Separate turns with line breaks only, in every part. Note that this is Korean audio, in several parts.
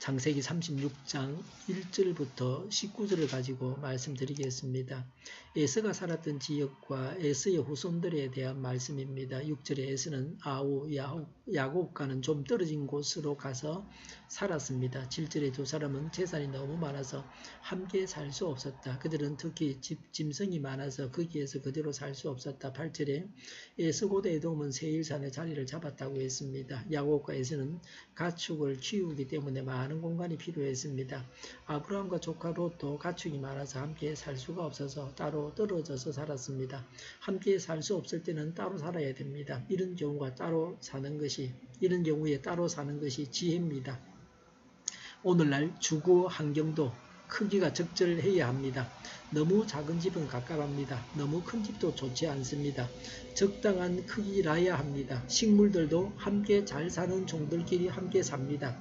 창세기 36장 1절부터 19절을 가지고 말씀드리겠습니다. 에서가 살았던 지역과 에서의 후손들에 대한 말씀입니다. 6절에 에서는 아우, 야곱과는 좀 떨어진 곳으로 가서 살았습니다. 7절에 두 사람은 재산이 너무 많아서 함께 살 수 없었다. 그들은 특히 짐승이 많아서 거기에서 그대로 살 수 없었다. 8절에 에서 곧 에돔은 세일산에 자리를 잡았다고 했습니다. 야곱과 에서는 가축을 키우기 때문에 많은 공간이 필요했습니다. 아브라함과 조카 롯도 가축이 많아서 함께 살 수가 없어서 따로 떨어져서 살았습니다. 함께 살 수 없을 때는 따로 살아야 됩니다. 이런 경우에 따로 사는 것이 지혜입니다. 오늘날 주거 환경도 크기가 적절해야 합니다. 너무 작은 집은 갑갑합니다. 너무 큰 집도 좋지 않습니다. 적당한 크기라야 합니다. 식물들도 함께 잘 사는 종들끼리 함께 삽니다.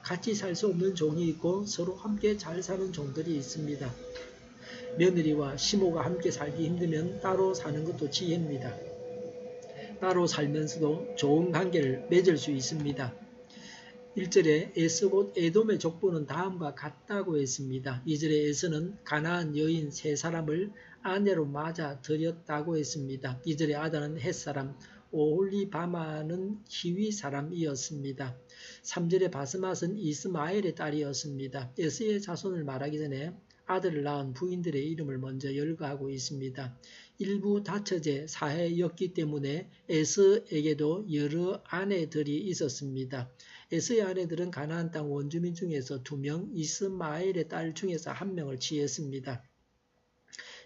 같이 살 수 없는 종이 있고 서로 함께 잘 사는 종들이 있습니다. 며느리와 시모가 함께 살기 힘들면 따로 사는 것도 지혜입니다. 따로 살면서도 좋은 관계를 맺을 수 있습니다. 1절에 에서 곧 에돔의 족보는 다음과 같다고 했습니다. 2절에 에서는 가나안 여인 세 사람을 아내로 맞아 들였다고 했습니다. 2절에 아다는 헷사람, 오홀리바마는 히위 사람이었습니다. 3절에 바스맛은 이스마엘의 딸이었습니다. 에서의 자손을 말하기 전에 아들을 낳은 부인들의 이름을 먼저 열거하고 있습니다. 일부 다처제 사해였기 때문에 에서에게도 여러 아내들이 있었습니다. 에서의 아내들은 가나안 땅 원주민 중에서 2명, 이스마엘의 딸 중에서 1명을 취했습니다.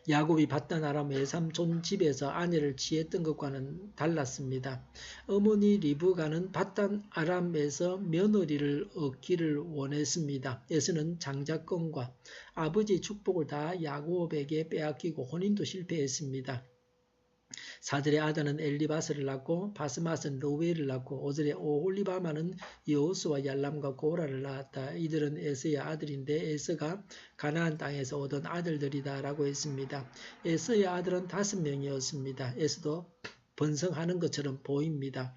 야곱이 밧단 아람 외삼촌 집에서 아내를 취했던 것과는 달랐습니다. 어머니 리브가는 밧단 아람에서 며느리를 얻기를 원했습니다. 에서는 장자권과 아버지 축복을 다 야곱에게 빼앗기고 혼인도 실패했습니다. 4절에 아다는 엘리바스를 낳고 바스맛은 로웨를 낳고 5절에 오홀리바마는 여호수와 얄람과 고라를 낳았다. 이들은 에서의 아들인데 에서가 가나안 땅에서 얻은 아들들이다 라고 했습니다. 에서의 아들은 5명이었습니다. 에서도 번성하는 것처럼 보입니다.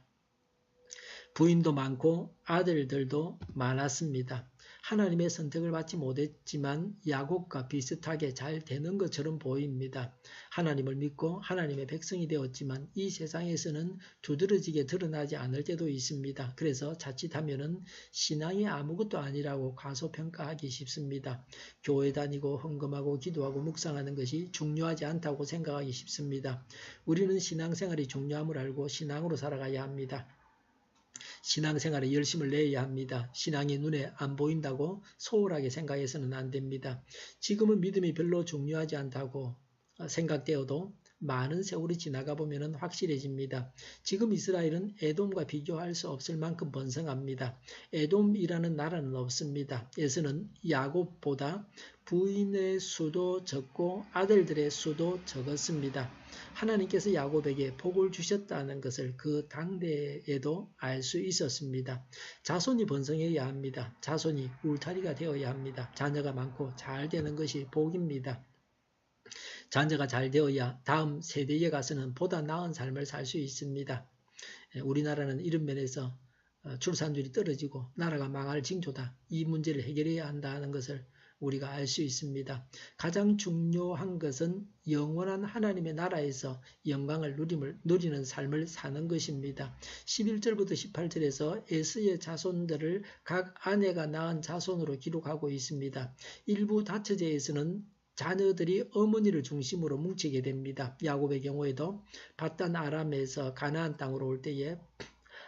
부인도 많고 아들들도 많았습니다. 하나님의 선택을 받지 못했지만 야곱과 비슷하게 잘 되는 것처럼 보입니다. 하나님을 믿고 하나님의 백성이 되었지만 이 세상에서는 두드러지게 드러나지 않을 때도 있습니다. 그래서 자칫하면은 신앙이 아무것도 아니라고 과소평가하기 쉽습니다. 교회 다니고 헌금하고 기도하고 묵상하는 것이 중요하지 않다고 생각하기 쉽습니다. 우리는 신앙생활이 중요함을 알고 신앙으로 살아가야 합니다. 신앙생활에 열심을 내야 합니다. 신앙이 눈에 안 보인다고 소홀하게 생각해서는 안 됩니다. 지금은 믿음이 별로 중요하지 않다고 생각되어도 많은 세월이 지나가 보면 확실해집니다. 지금 이스라엘은 에돔과 비교할 수 없을 만큼 번성합니다. 에돔이라는 나라는 없습니다. 에서는 야곱보다 부인의 수도 적고 아들들의 수도 적었습니다. 하나님께서 야곱에게 복을 주셨다는 것을 그 당대에도 알 수 있었습니다. 자손이 번성해야 합니다. 자손이 울타리가 되어야 합니다. 자녀가 많고 잘 되는 것이 복입니다. 자녀가 잘 되어야 다음 세대에 가서는 보다 나은 삶을 살 수 있습니다. 우리나라는 이런 면에서 출산율이 떨어지고 나라가 망할 징조다. 이 문제를 해결해야 한다는 것을 우리가 알 수 있습니다. 가장 중요한 것은 영원한 하나님의 나라에서 영광을 누리는 삶을 사는 것입니다. 11절부터 18절에서 에서의 자손들을 각 아내가 낳은 자손으로 기록하고 있습니다. 일부 다처제에서는 자녀들이 어머니를 중심으로 뭉치게 됩니다. 야곱의 경우에도 밧단 아람에서 가나안 땅으로 올 때에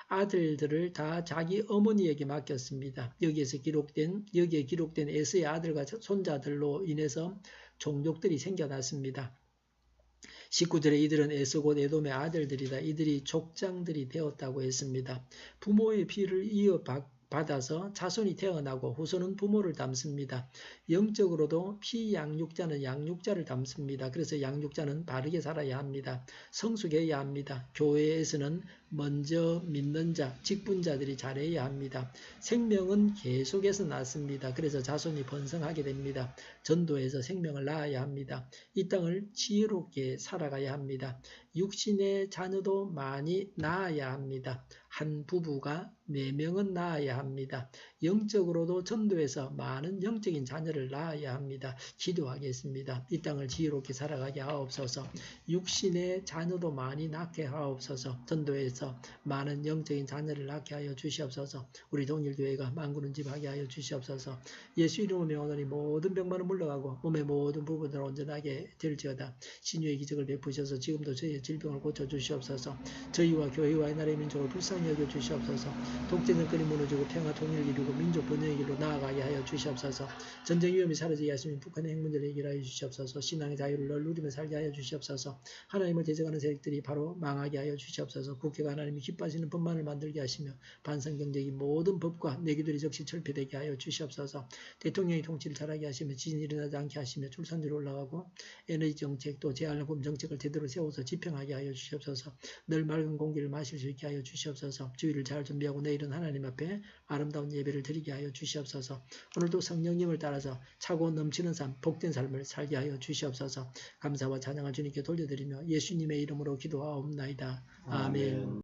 아들들을 다 자기 어머니에게 맡겼습니다. 여기에 기록된 에서의 아들과 손자들로 인해서 종족들이 생겨났습니다. 19절에 이들은 에서 곧 에돔의 아들들이다. 이들이 족장들이 되었다고 했습니다. 부모의 피를 이어받아서 자손이 태어나고 후손은 부모를 닮습니다. 영적으로도 피양육자는 양육자를 닮습니다. 그래서 양육자는 바르게 살아야 합니다. 성숙해야 합니다. 교회에서는 먼저 믿는 자, 직분자들이 잘해야 합니다. 생명은 계속해서 낳습니다. 그래서 자손이 번성하게 됩니다. 전도해서 생명을 낳아야 합니다. 이 땅을 지혜롭게 살아가야 합니다. 육신의 자녀도 많이 낳아야 합니다. 한 부부가 4명은 낳아야 합니다. 영적으로도 전도해서 많은 영적인 자녀를 낳아야 합니다. 기도하겠습니다. 이 땅을 지혜롭게 살아가게 하옵소서. 육신의 자녀도 많이 낳게 하옵소서. 전도해서 많은 영적인 자녀를 낳게 하여 주시옵소서. 우리 동일교회가 만군은집하게 하여 주시옵소서. 예수 이름으로 명하노니 모든 병만은 물러가고 몸의 모든 부분을 온전하게 될지어다. 신유의 기적을 베푸셔서 지금도 저희의 질병을 고쳐주시옵소서. 저희와 교회와 이 나라의 민족을 불쌍히 여겨주시옵소서. 독재정권이 무너지고 평화 통일을 이루고 민족 번영의 길로 나아가게 하여 주시옵소서. 전쟁 위험이 사라지게 하시면 북한의 핵 문제를 해결하여 주시옵소서. 신앙의 자유를 널 누리며 살게 하여 주시옵소서. 하나님을 대적하는 세력들이 바로 망하게 하여 주시옵소서. 국회가 하나님이 기뻐하시는 법만을 만들게 하시며 반성경적인 모든 법과 내기들이 적시 철폐되게 하여 주시옵소서. 대통령이 통치를 잘하게 하시며 지진이 일어나지 않게 하시며 출산율이 올라가고 에너지 정책 또 재활용금 정책을 제대로 세워서 집행하게 하여 주시옵소서. 늘 맑은 공기를 마실 수 있게 하여 주시옵소서. 주일을 잘 준비하고 내일은 하나님 앞에 아름다운 예배를 드리게 하여 주시옵소서. 오늘도 성령님을 따라서 차고 넘치는 삶, 복된 삶을 살게 하여 주시옵소서. 감사와 찬양을 주님께 돌려드리며 예수님의 이름으로 기도하옵나이다. 아멘.